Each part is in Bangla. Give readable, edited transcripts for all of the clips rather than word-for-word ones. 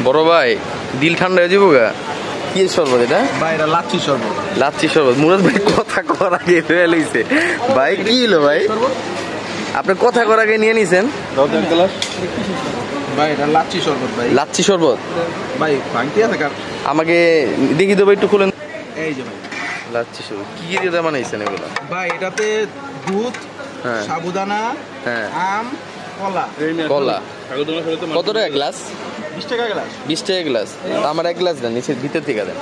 বড় ভাই দিল ঠান্ডা হয়ে যাবো গা। কি শরবত এটা? ভাই এটা লাচ্ছি শরবত। লাচ্ছি শরবত। মুরাদ ভাই কথা কর আগে হয়ে লইছে ভাই। কি হলো ভাই, আপনি কথা কর আগে নিয়ে নিছেন? ভাই এটা লাচ্ছি শরবত ভাই। লাচ্ছি শরবত ভাই ভাঙতি আছে কার? আমাকে দেখি তো ভাই, একটু খুলেন। এই যে ভাই লাচ্ছি শরবত কি কি দিয়ে বানাইছেন এগুলো? ভাই এটাতে দুধ, হ্যাঁ সাবুদানা, হ্যাঁ আম, কলা। কলা। কত টাকা গ্লাস? 20 টাকা গ্লাস। 20 টাকা গ্লাস। আমার এক গ্লাস দেন, নিচের ভিতর থেকে দেন।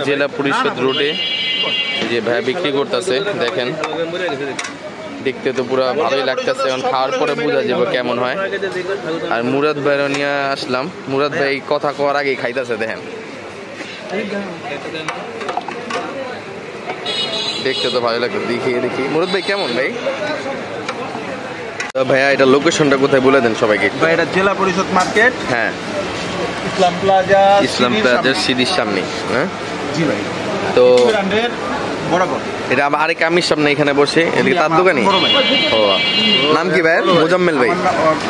জেলা পরিষদ রোডে যে ভাই বিক্রি করতেছে দেখেন, দেখতে তো পুরো ভালোই লাগতেছে, এখন খাওয়ার পরে বোঝা যাবে কেমন হয়। আর মুরাদ ভাইও নিয়ে আসলাম, মুরাদ ভাই কথা কওয়ার আগেই খাইতেছে দেখেন, দেখতে তো ভালো লাগবে। দেখি মুরাদ ভাই কেমন ভাই? ভাইয়া এটা লোকেশনটা কোথায় বলে দেন সবাইকে। ভাই এটা জেলা পরিষদ মার্কেট, হ্যাঁ ইসলাম প্লাজা, প্লাজার সিঁড়ির সামনে। হ্যাঁ জি ভাই। তো বরাবর এটা আরেক আমির সামনে এখানে বসে, এদিকে তার দোকানে। ও নাম কি ভাই? মোজাম্মেল ভাই।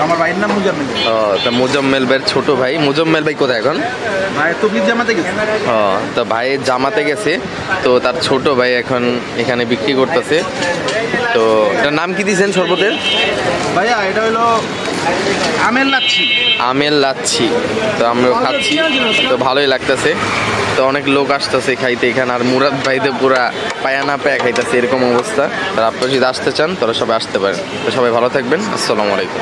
আমার ভাইয়ের নাম মোজাম্মেল। ও তা মোজাম্মেল ভাইয়ের ছোট ভাই। মোজাম্মেল ভাই কোথায় এখন? ভাই তৌফিক জামাতে গেছে। ও তা ভাই জামাতে গেছে, তো তার ছোট ভাই এখন এখানে বিক্রি করতেছে। তো এটার নাম কি দিয়েছেন শরবতের? ভাইয়া এটা হলো আমের লাচ্ছি। আমের লাচ্ছি। তো আমরাও খাচ্ছি, তো ভালোই লাগতেছে। তো অনেক লোক আসতেছে খাইতে এখানে, আর মুরাদ ভাইতে পুরা পায়া না পায়া খাইতেছে এরকম অবস্থা। তারা আপনারা যদি আসতে চান তারা সবাই আসতে পারেন। তো সবাই ভালো থাকবেন, আসসালামু আলাইকুম।